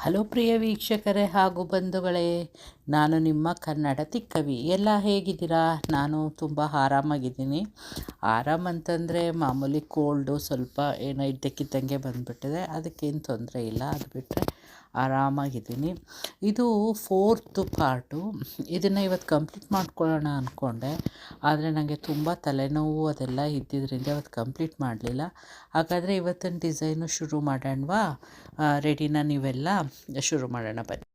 Hello ಪ್ರಿಯ ವೀಕ್ಷಕರೇ ಹಾಗೂ ಬಂಧುಗಳೇ, ನಾನು ನಿಮ್ಮ ಕನ್ನಡ ತಿಕ್ಕವಿ. ಎಲ್ಲ ಹೇಗಿದ್ದೀರಾ? ನಾನು ತುಂಬ ಆರಾಮಾಗಿದ್ದೀನಿ. ಆರಾಮಂತಂದರೆ ಮಾಮೂಲಿ ಕೋಲ್ಡು ಸ್ವಲ್ಪ ಏನೋ ಇದ್ದಕ್ಕಿದ್ದಂಗೆ ಬಂದುಬಿಟ್ಟಿದೆ. ಅದಕ್ಕೇನು ತೊಂದರೆ ಇಲ್ಲ. ಅದು ಬಿಟ್ಟರೆ ಆರಾಮಾಗಿದ್ದೀನಿ. ಇದು 4th ಪಾರ್ಟು. ಇದನ್ನು ಇವತ್ತು ಕಂಪ್ಲೀಟ್ ಮಾಡ್ಕೊಳ್ಳೋಣ ಅಂದ್ಕೊಂಡೆ, ಆದರೆ ನನಗೆ ತುಂಬ ತಲೆನೋವು ಅದೆಲ್ಲ ಇದ್ದಿದ್ದರಿಂದ ಇವತ್ತು ಕಂಪ್ಲೀಟ್ ಮಾಡಲಿಲ್ಲ. ಹಾಗಾದರೆ ಇವತ್ತಿನ ಡಿಸೈನು ಶುರು ಮಾಡೋಣವಾ? ರೆಡಿನಾ ನೀವೆಲ್ಲ? ಶುರು ಮಾಡೋಣ ಬನ್ನಿ.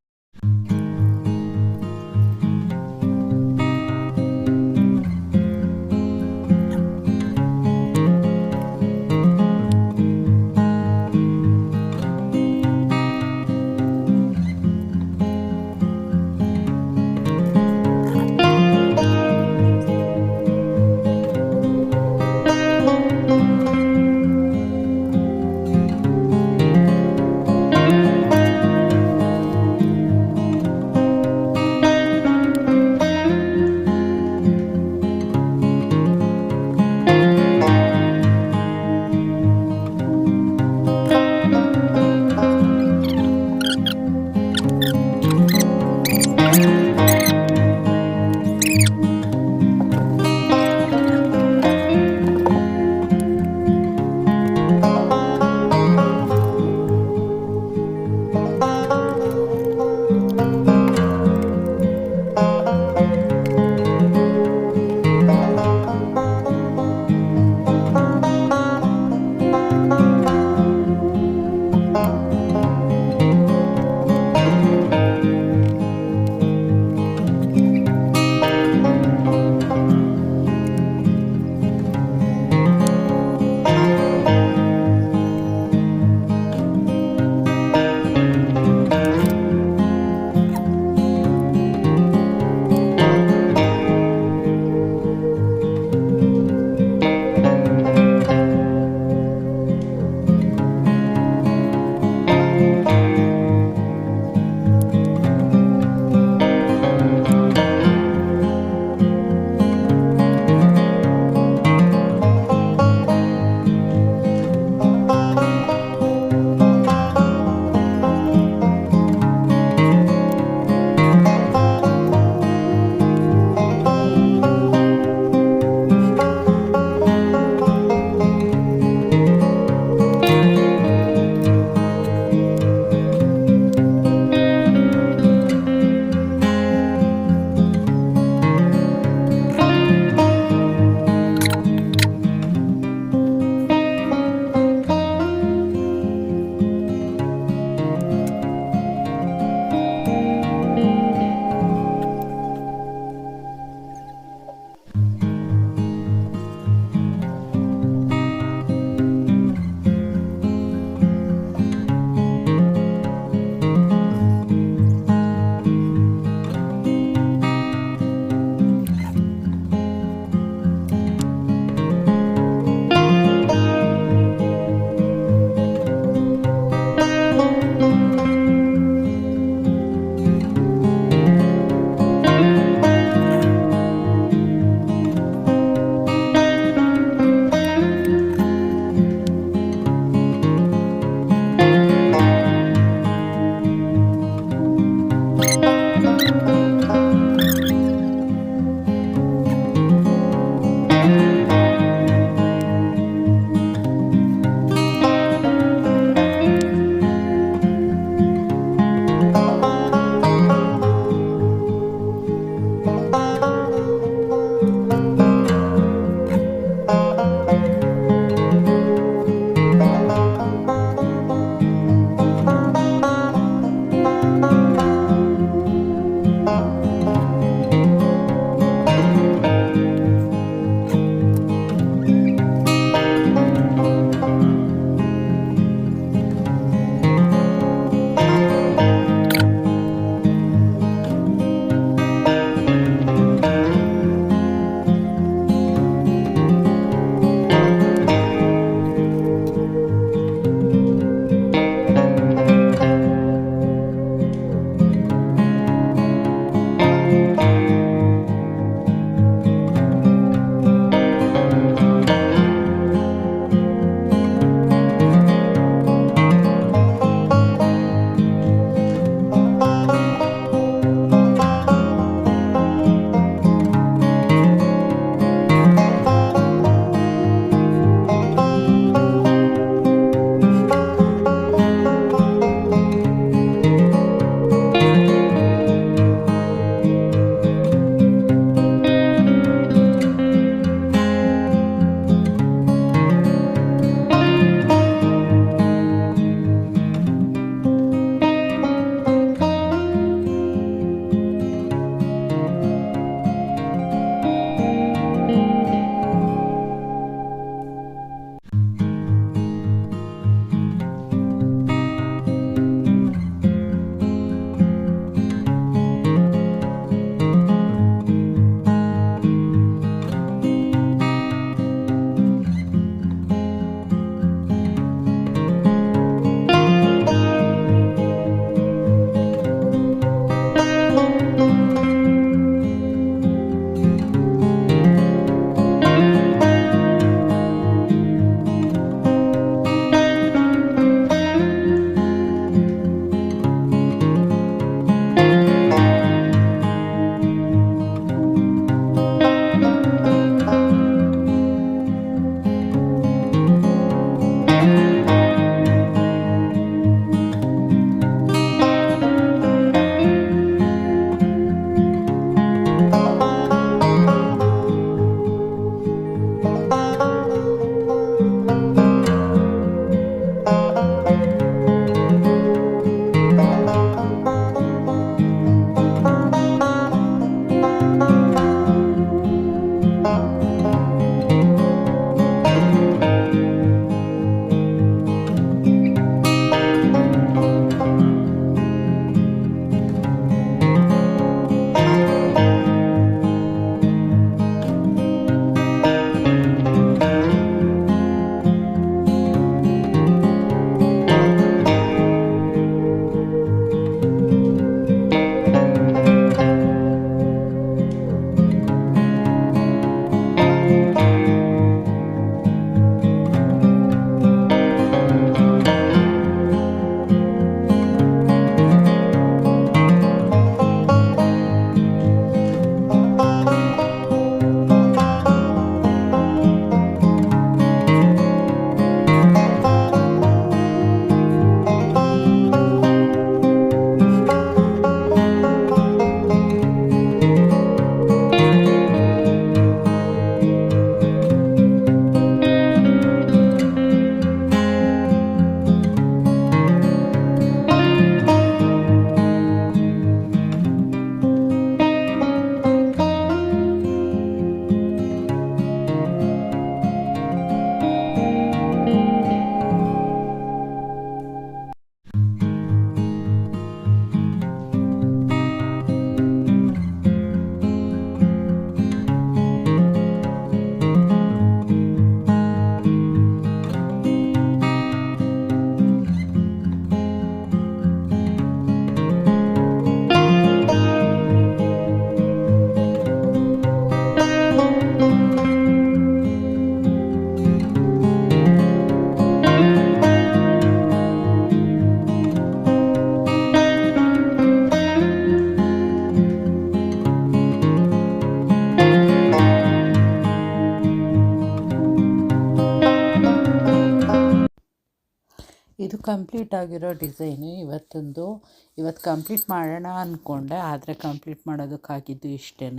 ಕಂಪ್ಲೀಟ್ ಆಗಿರೋ ಡಿಸೈನು ಇವತ್ತು ಕಂಪ್ಲೀಟ್ ಮಾಡೋಣ ಅಂದ್ಕೊಂಡೆ, ಆದರೆ ಕಂಪ್ಲೀಟ್ ಮಾಡೋದಕ್ಕಾಗಿದ್ದು ಇಷ್ಟೇ.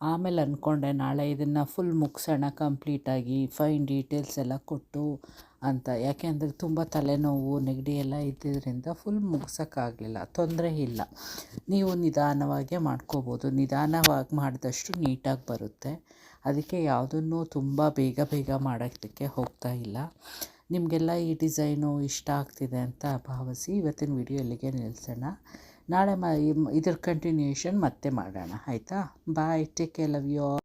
ಆಮೇಲೆ ಅಂದ್ಕೊಂಡೆ ನಾಳೆ ಇದನ್ನು ಫುಲ್ ಮುಗಿಸೋಣ ಕಂಪ್ಲೀಟಾಗಿ, ಫೈನ್ ಡೀಟೇಲ್ಸ್ ಎಲ್ಲ ಕೊಟ್ಟು ಅಂತ. ಯಾಕೆಂದರೆ ತುಂಬ ತಲೆನೋವು ನೆಗಡಿ ಎಲ್ಲ ಇದ್ದಿದ್ದರಿಂದ ಫುಲ್ ಮುಗ್ಸೋಕ್ಕಾಗಲಿಲ್ಲ. ತೊಂದರೆ ಇಲ್ಲ, ನೀವು ನಿಧಾನವಾಗೇ ಮಾಡ್ಕೋಬೋದು. ನಿಧಾನವಾಗಿ ಮಾಡಿದಷ್ಟು ನೀಟಾಗಿ ಬರುತ್ತೆ. ಅದಕ್ಕೆ ಯಾವುದನ್ನು ತುಂಬ ಬೇಗ ಮಾಡೋದಕ್ಕೆ ಹೋಗ್ತಾ ಇಲ್ಲ. ನಿಮಗೆಲ್ಲ ಈ ಡಿಸೈನು ಇಷ್ಟ ಆಗ್ತಿದೆ ಅಂತ ಭಾವಿಸಿ ಇವತ್ತಿನ ವಿಡಿಯೋ ಇಲ್ಲಿಗೆ ನಿಲ್ಲಿಸೋಣ. ನಾಳೆ ಇದ್ರ ಕಂಟಿನ್ಯೂಷನ್ ಮತ್ತೆ ಮಾಡೋಣ, ಆಯಿತಾ? Bye, take care, love you all.